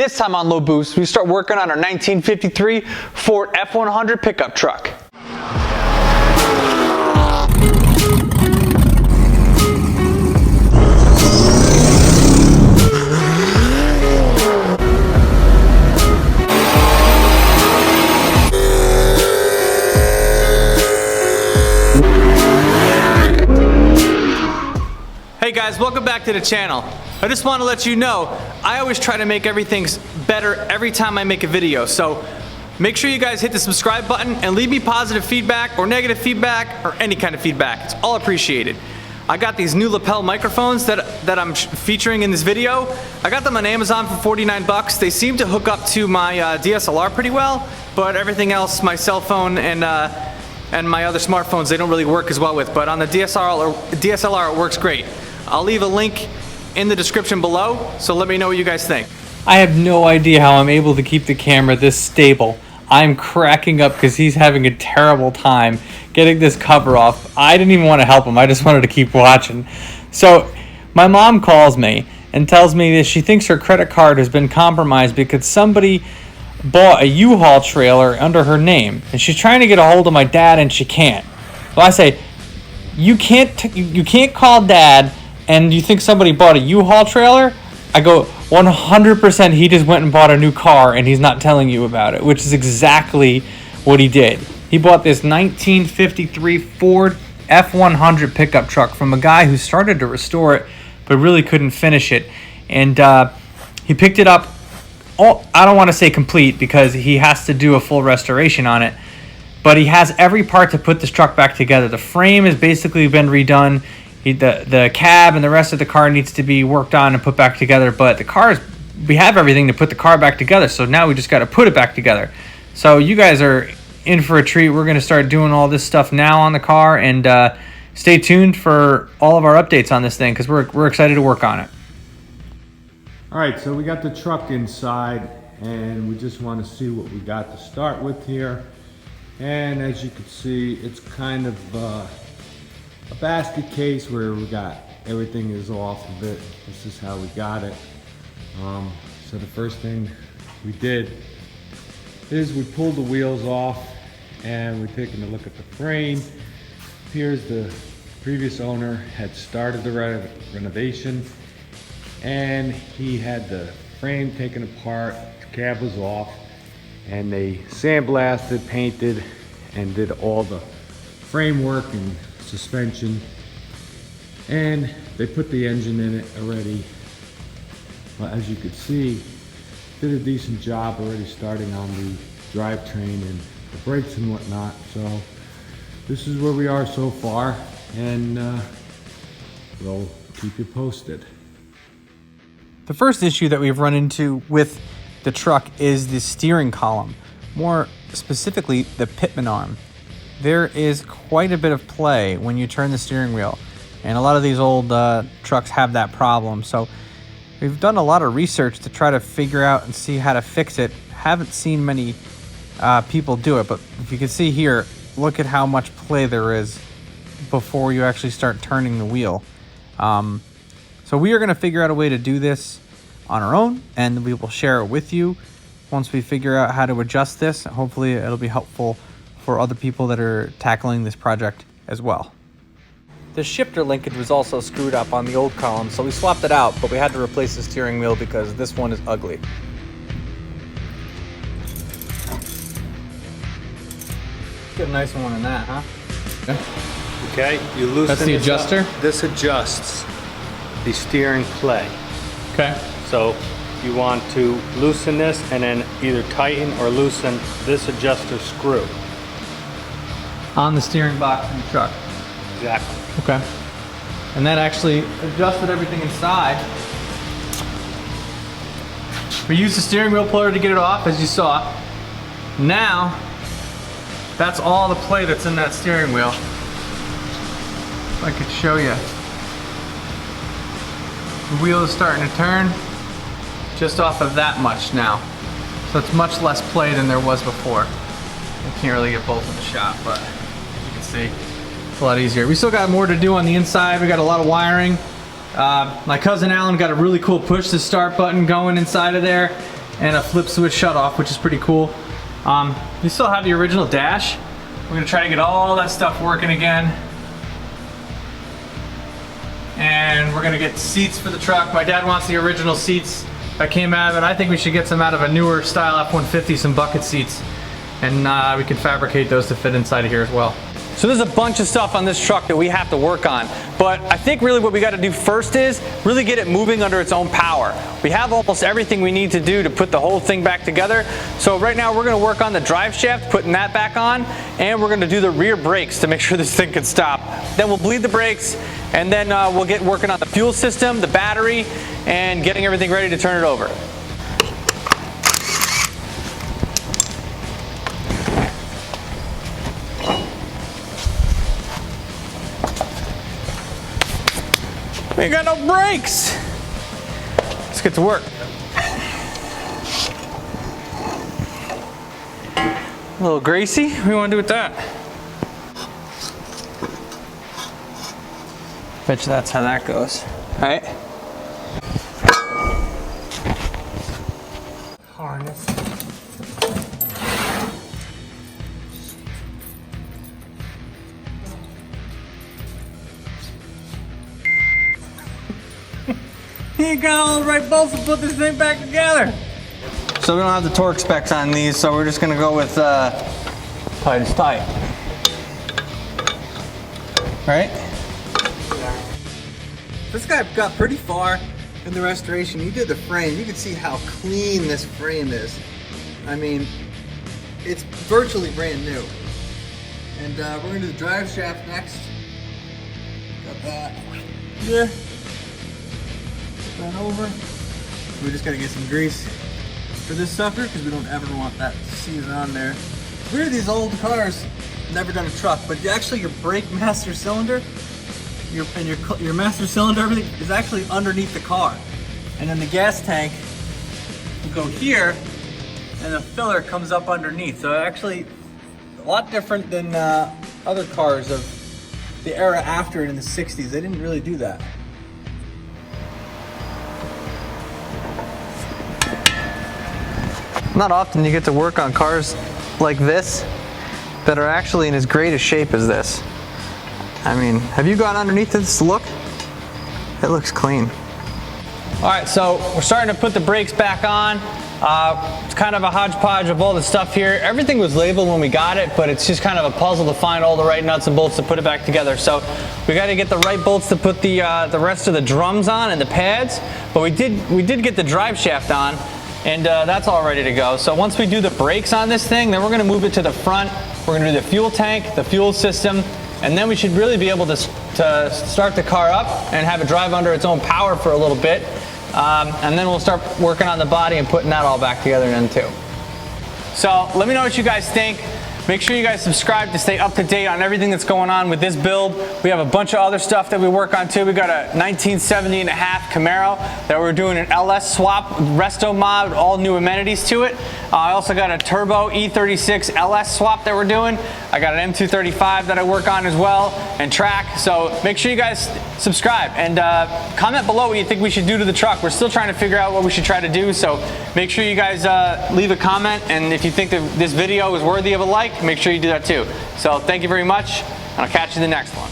This time on Low Boost, we start working on our 1953 Ford F100 pickup truck. Hey guys, welcome back to the channel. I just want to let you know, I always try to make everything better every time I make a video. So make sure you guys hit the subscribe button and leave me positive feedback or negative feedback or any kind of feedback. It's all appreciated. I got these new lapel microphones that I'm featuring in this video. I got them on Amazon for 49 bucks. They seem to hook up to my DSLR pretty well, but everything else, my cell phone and my other smartphones, they don't really work as well with. But on the DSLR it works great. I'll leave a link in the description below, so let me know what you guys think. I have no idea how I'm able to keep the camera this stable. I'm cracking up because he's having a terrible time getting this cover off. I didn't even want to help him. I just wanted to keep watching. So my mom calls me and tells me that she thinks her credit card has been compromised because somebody bought a U-Haul trailer under her name, and she's trying to get a hold of my dad and she can't. So I say, you can't call Dad and you think somebody bought a U-Haul trailer? I go, 100% he just went and bought a new car and he's not telling you about it, which is exactly what he did. He bought this 1953 Ford F100 pickup truck from a guy who started to restore it but really couldn't finish it. And he picked it up, I don't want to say complete because he has to do a full restoration on it, but he has every part to put this truck back together. The frame has basically been redone. The cab and the rest of the car needs to be worked on and put back together, but we have everything to put the car back together, so now we just got to put it back together. So you guys are in for a treat. We're going to start doing all this stuff now on the car, and stay tuned for all of our updates on this thing because we're excited to work on it. All right, so we got the truck inside and we just want to see what we got to start with here. And as you can see, it's kind of a basket case where we got everything is off of it. This is how we got it. So the first thing we did is we pulled the wheels off and we're taking a look at the frame. Here's the previous owner had started the renovation and he had the frame taken apart, the cab was off, and they sandblasted, painted, and did all the framework and suspension, and they put the engine in it already. But as you can see, did a decent job already starting on the drivetrain and the brakes and whatnot. So this is where we are so far, and we'll keep you posted. The first issue that we've run into with the truck is the steering column, more specifically the pitman arm. There is quite a bit of play when you turn the steering wheel, and a lot of these old trucks have that problem. So we've done a lot of research to try to figure out and see how to fix it. Haven't seen many people do it, but if you can see here, look at how much play there is before you actually start turning the wheel. So we are going to figure out a way to do this on our own, and we will share it with you once we figure out how to adjust this. Hopefully it'll be helpful for other people that are tackling this project as well. The shifter linkage was also screwed up on the old column, so we swapped it out, but we had to replace the steering wheel because this one is ugly. Get a nice one in that, huh? Okay, you loosen. That's the adjuster? This adjusts the steering play. Okay. So you want to loosen this and then either tighten or loosen this adjuster screw. On the steering box in the truck. Exactly. Okay. And that actually adjusted everything inside. We used the steering wheel puller to get it off, as you saw. Now, that's all the play that's in that steering wheel. If I could show you. The wheel is starting to turn just off of that much now. So it's much less play than there was before. I can't really get both in the shot, but as you can see, it's a lot easier. We still got more to do on the inside. We got a lot of wiring. My cousin Alan got a really cool push to start button going inside of there. and a flip switch shutoff, which is pretty cool. You still have the original dash. We're gonna try to get all that stuff working again. And we're gonna get seats for the truck. My dad wants the original seats that came out of it. I think we should get some out of a newer style F-150, some bucket seats. And we can fabricate those to fit inside of here as well. So there's a bunch of stuff on this truck that we have to work on, but I think really what we got to do first is really get it moving under its own power. We have almost everything we need to do to put the whole thing back together. So right now we're going to work on the drive shaft, putting that back on, and we're going to do the rear brakes to make sure this thing can stop. Then we'll bleed the brakes, and then we'll get working on the fuel system, the battery, and getting everything ready to turn it over. We ain't got no brakes. Let's get to work. A little greasy. What do you want to do with that? Bet you that's how that goes. All right. Harness. He ain't got all the right bolts to put this thing back together. So we don't have the torque specs on these, so we're just gonna go with tight as tight. Right? This guy got pretty far in the restoration. He did the frame. You can see how clean this frame is. I mean, it's virtually brand new. And we're gonna do the drive shaft next. Got that. Yeah. That over. We just gotta get some grease for this sucker because we don't ever want that season on there. Weird, these old cars, never done a truck, but actually your brake master cylinder, your master cylinder, everything is actually underneath the car, and then the gas tank will go here, and the filler comes up underneath. So actually, a lot different than other cars of the era after it in the '60s. They didn't really do that. Not often you get to work on cars like this that are actually in as great a shape as this. I mean, have you gone underneath this look? It looks clean. All right, so we're starting to put the brakes back on. It's kind of a hodgepodge of all the stuff here. Everything was labeled when we got it, but it's just kind of a puzzle to find all the right nuts and bolts to put it back together. So we got to get the right bolts to put the rest of the drums on and the pads, but we did get the drive shaft on. And that's all ready to go. So once we do the brakes on this thing, then we're gonna move it to the front. We're gonna do the fuel tank, the fuel system, and then we should really be able to start the car up and have it drive under its own power for a little bit. And then we'll start working on the body and putting that all back together then too. So let me know what you guys think. Make sure you guys subscribe to stay up to date on everything that's going on with this build. We have a bunch of other stuff that we work on too. We got a 1970 and a half Camaro that we're doing an LS Swap resto mod, all new amenities to it. I also got a turbo E36 LS Swap that we're doing. I got an M235 that I work on as well, and track. So make sure you guys subscribe and comment below what you think we should do to the truck. We're still trying to figure out what we should try to do. So make sure you guys leave a comment, and if you think that this video is worthy of a like, make sure you do that too. So thank you very much, and I'll catch you in the next one.